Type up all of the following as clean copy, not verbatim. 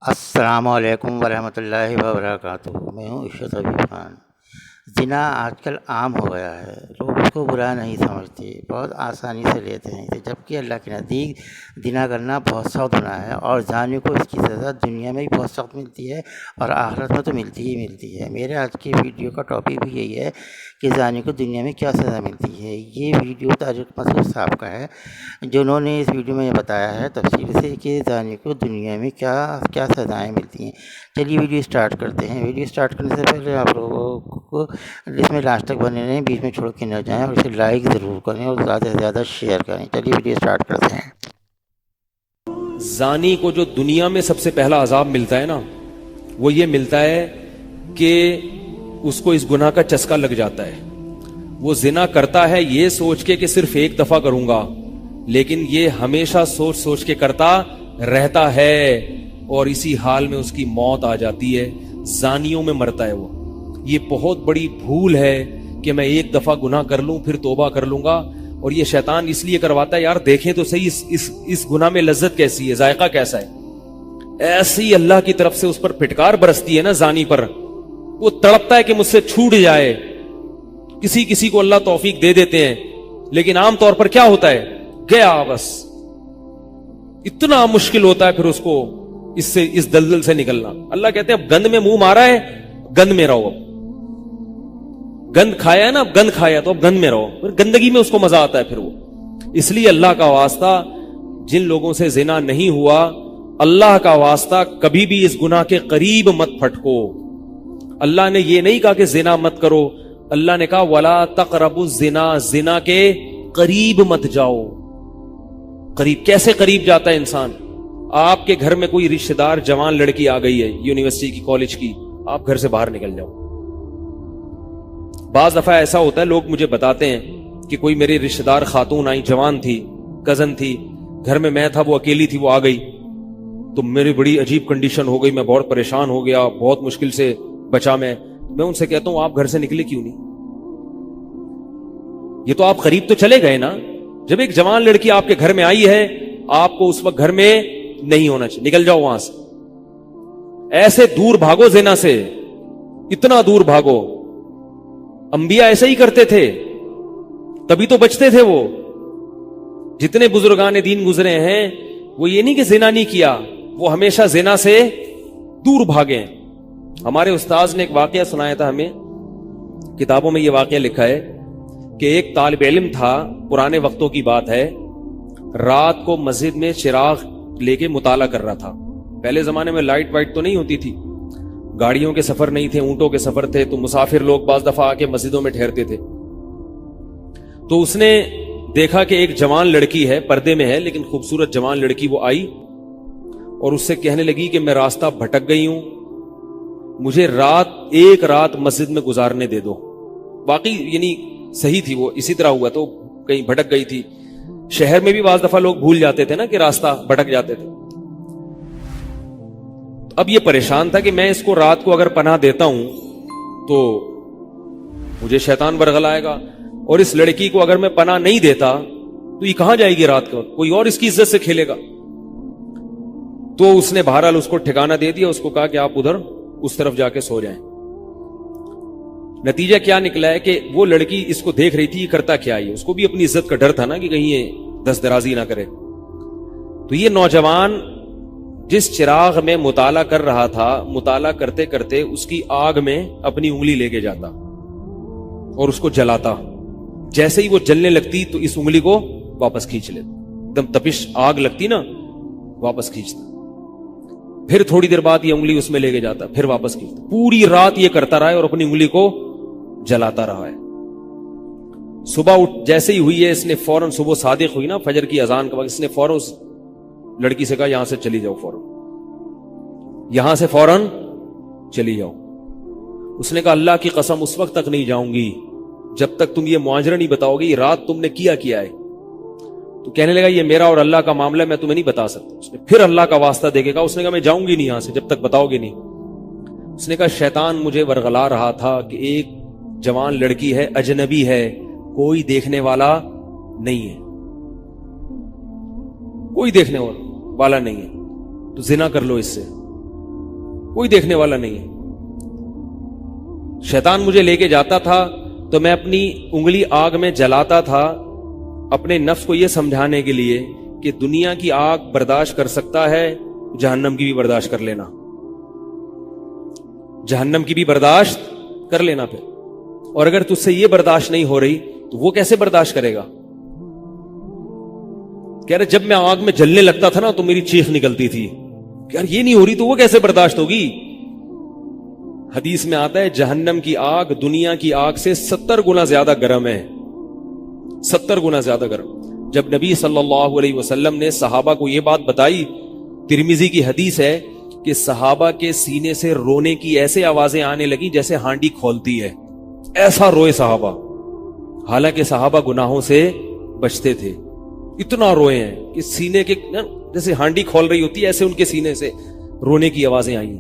السلام علیکم ورحمۃ اللہ وبرکاتہ۔ میں ہوں عشرت حبیب خان۔ زنا آج کل عام ہو گیا ہے، لوگ اس کو برا نہیں سمجھتے، بہت آسانی سے لیتے ہیں، جبکہ اللہ کے نزدیک زنا کرنا بہت سخت گناہ ہے، اور زانی کو اس کی سزا دنیا میں بھی بہت سخت ملتی ہے اور آخرت میں تو ملتی ہی ملتی ہے۔ میرے آج کی ویڈیو کا ٹاپک بھی یہی ہے کہ زانی کو دنیا میں کیا سزا ملتی ہے۔ یہ ویڈیو طارق مسعود صاحب کا ہے، جنہوں نے اس ویڈیو میں یہ بتایا ہے تفصیل سے کہ زانی کو دنیا میں کیا سزائیں ملتی ہیں۔ چلیے ویڈیو اسٹارٹ کرتے ہیں۔ ویڈیو اسٹارٹ کرنے سے پہلے آپ لوگوں کو اس میں لاسٹ تک بنے رہیں، بیچ میں چھوڑ کے نہ جائیں، اور اسے لائک ضرور کریں اور زیادہ سے زیادہ شیئر کریں۔ چلیے ویڈیو اسٹارٹ کرتے ہیں۔ زانی کو جو دنیا میں سب سے پہلا عذاب ملتا ہے نا، وہ یہ ملتا ہے کہ اس کو اس گناہ کا چسکا لگ جاتا ہے۔ وہ زنا کرتا ہے یہ سوچ کے کہ صرف ایک دفعہ کروں گا، لیکن یہ ہمیشہ سوچ سوچ کے کرتا رہتا ہے، اور اسی حال میں اس کی موت آ جاتی ہے، زانیوں میں مرتا ہے وہ۔ یہ بہت بڑی بھول ہے کہ میں ایک دفعہ گناہ کر لوں پھر توبہ کر لوں گا، اور یہ شیطان اس لیے کرواتا ہے، یار دیکھیں تو صحیح اس گناہ میں لذت کیسی ہے، ذائقہ کیسا ہے۔ ایسی اللہ کی طرف سے اس پر پھٹکار برستی ہے نا زانی پر، وہ تڑپتا ہے کہ مجھ سے چھوٹ جائے۔ کسی کو اللہ توفیق دے دیتے ہیں، لیکن عام طور پر کیا ہوتا ہے، گیا بس۔ اتنا مشکل ہوتا ہے پھر اس کو اس دلدل سے نکلنا۔ اللہ کہتے ہیں اب گند میں منہ مارا ہے، گند میں رہو، اب گند کھایا ہے نا، اب گند کھایا تو اب گند میں رہو۔ پھر گندگی میں اس کو مزہ آتا ہے پھر وہ۔ اس لیے اللہ کا واسطہ، جن لوگوں سے زنا نہیں ہوا، اللہ کا واسطہ کبھی بھی اس گناہ کے قریب مت پھٹکو۔ اللہ نے یہ نہیں کہا کہ زنا مت کرو، اللہ نے کہا وَلَا تَقْرَبُوا الزِّنَا، زنا کے قریب مت جاؤ۔ قریب کیسے قریب جاتا ہے انسان؟ آپ کے گھر میں کوئی رشتہ دار جوان لڑکی آ گئی ہے یونیورسٹی کی، کالج کی، آپ گھر سے باہر نکل جاؤ۔ بعض دفعہ ایسا ہوتا ہے، لوگ مجھے بتاتے ہیں کہ کوئی میری رشتہ دار خاتون آئی، جوان تھی، کزن تھی، گھر میں میں تھا، وہ اکیلی تھی، وہ آ گئی تو میری بڑی عجیب کنڈیشن ہو گئی، میں بہت پریشان ہو گیا، بہت مشکل سے بچا میں ان سے کہتا ہوں آپ گھر سے نکلے کیوں نہیں؟ یہ تو آپ قریب تو چلے گئے نا۔ جب ایک جوان لڑکی آپ کے گھر میں آئی ہے، آپ کو اس وقت گھر میں نہیں ہونا چاہیے، نکل جاؤ وہاں سے، ایسے دور بھاگو زنا سے، اتنا دور بھاگو۔ انبیاء ایسے ہی کرتے تھے، تبھی تو بچتے تھے وہ۔ جتنے بزرگان دین گزرے ہیں، وہ یہ نہیں کہ زنا نہیں کیا، وہ ہمیشہ زنا سے دور بھاگے۔ ہمارے استاذ نے ایک واقعہ سنایا تھا ہمیں، کتابوں میں یہ واقعہ لکھا ہے کہ ایک طالب علم تھا، پرانے وقتوں کی بات ہے، رات کو مسجد میں چراغ لے کے مطالعہ کر رہا تھا۔ پہلے زمانے میں لائٹ وائٹ تو نہیں ہوتی تھی، گاڑیوں کے سفر نہیں تھے، اونٹوں کے سفر تھے، تو مسافر لوگ بعض دفعہ آ کے مسجدوں میں ٹھہرتے تھے۔ تو اس نے دیکھا کہ ایک جوان لڑکی ہے، پردے میں ہے لیکن خوبصورت جوان لڑکی، وہ آئی اور اس سے کہنے لگی کہ میں راستہ بھٹک گئی ہوں، مجھے ایک رات مسجد میں گزارنے دے دو۔ واقعی یعنی صحیح تھی، وہ اسی طرح ہوا تو کہیں بھٹک گئی تھی۔ شہر میں بھی بعض دفعہ لوگ بھول جاتے تھے نا کہ راستہ بھٹک جاتے تھے۔ اب یہ پریشان تھا کہ میں اس کو رات کو اگر پناہ دیتا ہوں تو مجھے شیطان برگلائے گا، اور اس لڑکی کو اگر میں پناہ نہیں دیتا تو یہ کہاں جائے گی رات کو، کوئی اور اس کی عزت سے کھیلے گا۔ تو اس نے بہرحال اس کو ٹھکانہ دے دیا، اس کو کہا کہ آپ ادھر اس طرف جا کے سو جائیں۔ نتیجہ کیا نکلا ہے کہ وہ لڑکی اس کو دیکھ رہی تھی یہ کرتا کیا ہے، اس کو بھی اپنی عزت کا ڈر تھا نا کہ کہیں یہ دست درازی نہ کرے۔ تو یہ نوجوان جس چراغ میں مطالعہ کر رہا تھا، مطالعہ کرتے کرتے اس کی آگ میں اپنی انگلی لے کے جاتا اور اس کو جلاتا۔ جیسے ہی وہ جلنے لگتی تو اس انگلی کو واپس کھینچ لیتا، ایک دم تپش آگ لگتی نا، واپس کھینچتا۔ پھر تھوڑی دیر بعد یہ انگلی اس میں لے کے جاتا، پھر واپس کھینچتا۔ پوری رات یہ کرتا رہا ہے اور اپنی انگلی کو جلاتا رہا ہے۔ صبح جیسے ہی ہوئی ہے، اس نے فوراً، صبح صادق ہوئی نا، فجر کی اذان کا وقت، اس نے فوراً اس لڑکی سے کہا یہاں سے چلی جاؤ، فوراً یہاں سے فوراً چلی جاؤ۔ اس نے کہا اللہ کی قسم اس وقت تک نہیں جاؤں گی جب تک تم یہ معاجرہ نہیں بتاؤ گی، رات تم نے کیا ہے۔ تو کہنے لگا یہ میرا اور اللہ کا معاملہ ہے، میں تمہیں نہیں بتا سکتا۔ اس نے پھر اللہ کا واسطہ دے کے کہا، اس نے کہا میں جاؤں گی نہیں یہاں سے جب تک بتاؤ گے نہیں۔ اس نے کہا شیطان مجھے ورغلا رہا تھا کہ ایک جوان لڑکی ہے، اجنبی ہے، کوئی دیکھنے والا نہیں ہے، کوئی دیکھنے والا نہیں ہے، تو زنا کر لو اس سے۔ کوئی دیکھنے والا نہیں ہے. شیطان مجھے لے کے جاتا تھا تو میں اپنی انگلی آگ میں جلاتا تھا اپنے نفس کو یہ سمجھانے کے لیے کہ دنیا کی آگ برداشت کر سکتا ہے، جہنم کی بھی برداشت کر لینا، جہنم کی بھی برداشت کر لینا پھر. اور اگر تجھ سے یہ برداشت نہیں ہو رہی تو وہ کیسے برداشت کرے گا؟ کہہ رہے جب میں آگ میں جلنے لگتا تھا نا تو میری چیخ نکلتی تھی کہ یار یہ نہیں ہو رہی تو وہ کیسے برداشت ہوگی. حدیث میں آتا ہے جہنم کی آگ دنیا کی آگ سے 70 گنا زیادہ گرم ہے، 70 گنا زیادہ گرم. جب نبی صلی اللہ علیہ وسلم نے صحابہ کو یہ بات بتائی، ترمذی کی حدیث ہے کہ صحابہ کے سینے سے رونے کی ایسے آوازیں آنے لگی جیسے ہانڈی کھولتی ہے، ایسا روئے صحابہ. حالانکہ صحابہ گناہوں سے بچتے تھے، اتنا روئے ہیں کہ سینے کے جیسے ہانڈی کھول رہی ہوتی ہے ایسے ان کے سینے سے رونے کی آوازیں آئی.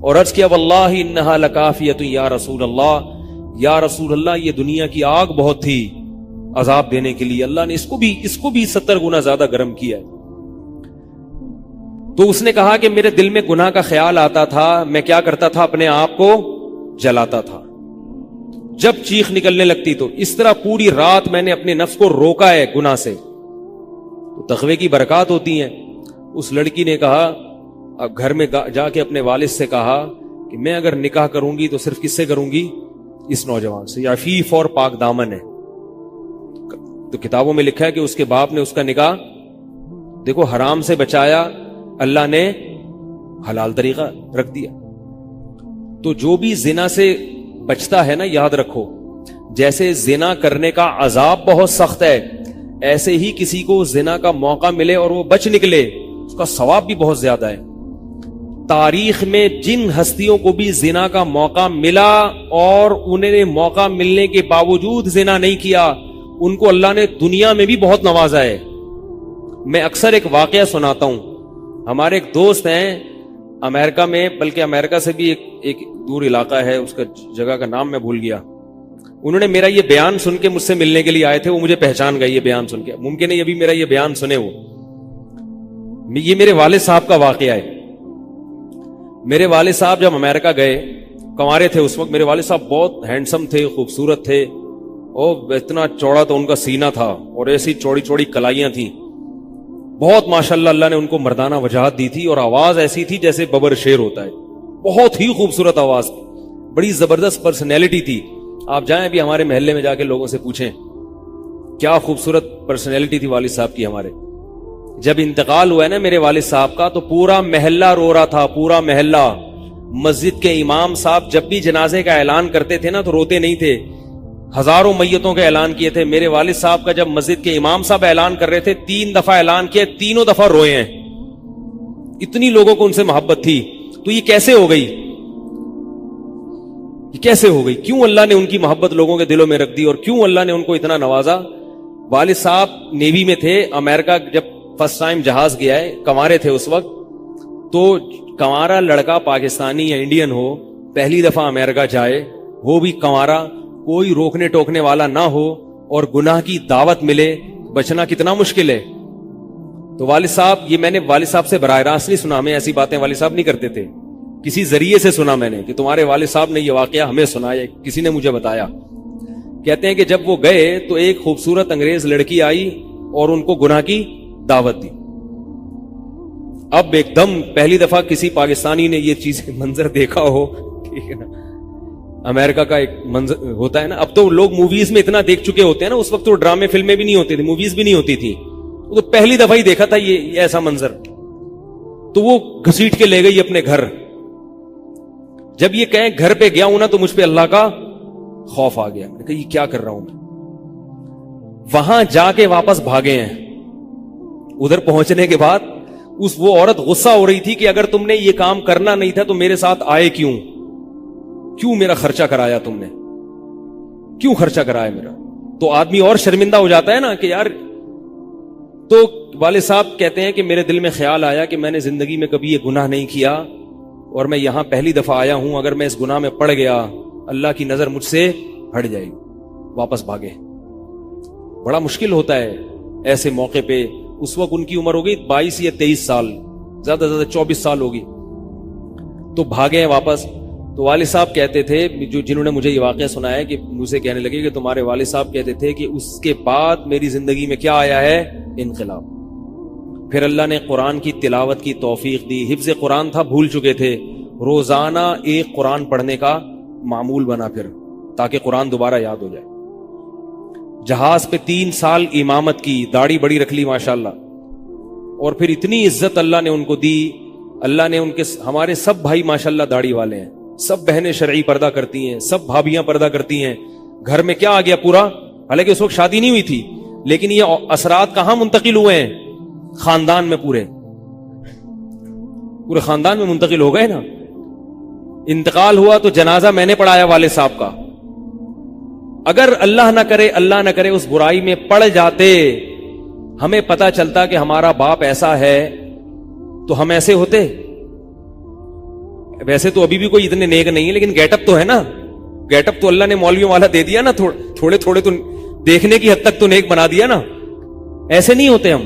اور عرض کیا واللہ انہا لکافیۃ یا رسول اللہ، یا رسول اللہ یہ دنیا کی آگ بہت تھی عذاب دینے کے لیے، اللہ نے اس کو بھی 70 گنا زیادہ گرم کیا ہے. تو اس نے کہا کہ میرے دل میں گناہ کا خیال آتا تھا، میں کیا کرتا تھا، اپنے آپ کو جلاتا تھا جب چیخ نکلنے لگتی. تو اس طرح پوری رات میں نے اپنے نفس کو روکا ہے گناہ سے. تو تقوی کی برکات ہوتی ہیں. اس لڑکی نے کہا، اب گھر میں جا کے اپنے والد سے کہا کہ میں اگر نکاح کروں گی تو صرف کس سے کروں گی؟ اس نوجوان سے. عفیف اور پاک دامن ہے. تو کتابوں میں لکھا ہے کہ اس کے باپ نے اس کا نکاح دیکھو حرام سے بچایا، اللہ نے حلال طریقہ رکھ دیا. تو جو بھی زنا سے بچتا ہے نا، یاد رکھو جیسے زنا کرنے کا عذاب بہت سخت ہے، ایسے ہی کسی کو زنا کا موقع ملے اور وہ بچ نکلے اس کا ثواب بھی بہت زیادہ ہے. تاریخ میں جن ہستیوں کو بھی زنا کا موقع ملا اور انہیں نے موقع ملنے کے باوجود زنا نہیں کیا، ان کو اللہ نے دنیا میں بھی بہت نوازا ہے. میں اکثر ایک واقعہ سناتا ہوں. ہمارے ایک دوست ہیں امریکہ میں، بلکہ امریکہ سے بھی ایک دور علاقہ ہے، اس کا جگہ کا نام میں بھول گیا. انہوں نے میرا یہ بیان سن کے مجھ سے ملنے کے لیے آئے تھے. وہ مجھے پہچان گئے یہ بیان سن کے. ممکن ہے یہ بھی میرا یہ بیان سنے. یہ میرے والد صاحب کا واقعہ ہے. میرے والد صاحب جب امریکہ گئے، کنوارے تھے اس وقت. میرے والد صاحب بہت ہینڈسم تھے، خوبصورت تھے، اور اتنا چوڑا تو ان کا سینہ تھا اور ایسی چوڑی چوڑی کلائیاں تھیں. بہت ماشاءاللہ اللہ نے ان کو مردانہ وجاہت دی تھی، اور آواز ایسی تھی جیسے ببر شیر ہوتا ہے. بہت ہی خوبصورت آواز، بڑی زبردست پرسنالٹی تھی. آپ جائیں ابھی ہمارے محلے میں جا کے لوگوں سے پوچھیں کیا خوبصورت پرسنالٹی تھی والد صاحب کی ہمارے. جب انتقال ہوا ہے نا میرے والد صاحب کا، تو پورا محلہ رو رہا تھا، پورا محلہ. مسجد کے امام صاحب جب بھی جنازے کا اعلان کرتے تھے نا تو روتے نہیں تھے. ہزاروں میتوں کا اعلان کیے تھے. میرے والد صاحب کا جب مسجد کے امام صاحب اعلان کر رہے تھے 3 دفعہ اعلان کیا، تینوں دفعہ روئے ہیں. اتنی لوگوں کو ان سے محبت تھی. تو یہ کیسے ہو گئی؟ یہ کیسے ہو گئی؟ کیوں اللہ نے ان کی محبت لوگوں کے دلوں میں رکھ دی، اور کیوں اللہ نے ان کو اتنا نوازا؟ والد صاحب نیوی میں تھے. امریکہ جب فرسٹ ٹائم جہاز گیا ہے، کنوارے تھے اس وقت. تو کنوارا لڑکا پاکستانی یا انڈین ہو، پہلی دفعہ امریکہ جائے، وہ بھی کنوارا، کوئی روکنے ٹوکنے والا نہ ہو اور گناہ کی دعوت ملے، بچنا کتنا مشکل ہے. تو والد صاحب، یہ میں نے والد صاحب سے براہ راست نہیں سنا، ہمیں ایسی باتیں والد صاحب نہیں کرتے تھے، کسی ذریعے سے سنا میں نے کہ تمہارے والد صاحب نے یہ واقعہ ہمیں سنایا، کسی نے مجھے بتایا. کہتے ہیں کہ جب وہ گئے تو ایک خوبصورت انگریز لڑکی آئی اور ان کو گناہ کی دعوت دی. اب ایک دم پہلی دفعہ کسی پاکستانی نے یہ چیز منظر دیکھا ہو، ٹھیک ہے نا، امریکہ کا ایک منظر ہوتا ہے نا. اب تو لوگ موویز میں اتنا دیکھ چکے ہوتے ہیں نا، اس وقت تو ڈرامے فلمیں بھی نہیں ہوتی تھی، موویز بھی نہیں ہوتی تھی. تو پہلی دفعہ ہی دیکھا تھا یہ ایسا منظر. تو وہ گھسیٹ کے لے گئی اپنے گھر. جب یہ کہیں گھر پہ گیا ہوں نا تو مجھ پہ اللہ کا خوف آ گیا. میں نے کہا یہ کیا کر رہا ہوں میں. وہاں جا کے واپس بھاگے ہیں. ادھر پہنچنے کے بعد وہ عورت غصہ ہو رہی تھی کہ اگر تم نے یہ کام کرنا نہیں تھا تو میرے ساتھ آئے کیوں میرا خرچہ کرایا تم نے، کیوں خرچہ کرایا میرا. تو آدمی اور شرمندہ ہو جاتا ہے نا کہ یار. تو والد صاحب کہتے ہیں کہ میرے دل میں خیال آیا کہ میں نے زندگی میں کبھی یہ گناہ نہیں کیا اور میں یہاں پہلی دفعہ آیا ہوں، اگر میں اس گناہ میں پڑ گیا اللہ کی نظر مجھ سے ہٹ جائے گی. واپس بھاگے. بڑا مشکل ہوتا ہے ایسے موقع پہ. اس وقت ان کی عمر ہوگی 22 یا 23 سال، زیادہ سے زیادہ 24 سال ہوگی. تو بھاگے ہیں واپس. تو والد صاحب کہتے تھے, جنہوں نے مجھے یہ واقعہ سنایا, کہ مجھے کہنے لگے کہ تمہارے والد صاحب کہتے تھے کہ اس کے بعد میری زندگی میں کیا آیا ہے؟ انقلاب. پھر اللہ نے قرآن کی تلاوت کی توفیق دی, حفظ قرآن تھا, بھول چکے تھے, روزانہ ایک قرآن پڑھنے کا معمول بنا پھر, تاکہ قرآن دوبارہ یاد ہو جائے. جہاز پہ 3 سال امامت کی, داڑھی بڑی رکھ لی ماشاءاللہ, اور پھر اتنی عزت اللہ نے ان کو دی. اللہ نے ان کے, ہمارے سب بھائی ماشاءاللہ داڑھی والے ہیں, سب بہنیں شرعی پردہ کرتی ہیں, سب بھابیاں پردہ کرتی ہیں. گھر میں کیا آ گیا پورا, حالانکہ اس وقت شادی نہیں ہوئی تھی, لیکن یہ اثرات کہاں منتقل ہوئے ہیں؟ خاندان میں, پورے خاندان میں منتقل ہو گئے نا. انتقال ہوا تو جنازہ میں نے پڑھایا والد صاحب کا. اگر اللہ نہ کرے اس برائی میں پڑ جاتے, ہمیں پتا چلتا کہ ہمارا باپ ایسا ہے, تو ہم ایسے ہوتے. ویسے تو ابھی بھی کوئی اتنے نیک نہیں ہے, لیکن گیٹ اپ تو ہے نا. گیٹ اپ تو اللہ نے مولویوں والا دے دیا نا, تھوڑے تھوڑے تو دیکھنے کی حد تک تو نیک بنا دیا نا. ایسے نہیں ہوتے ہم.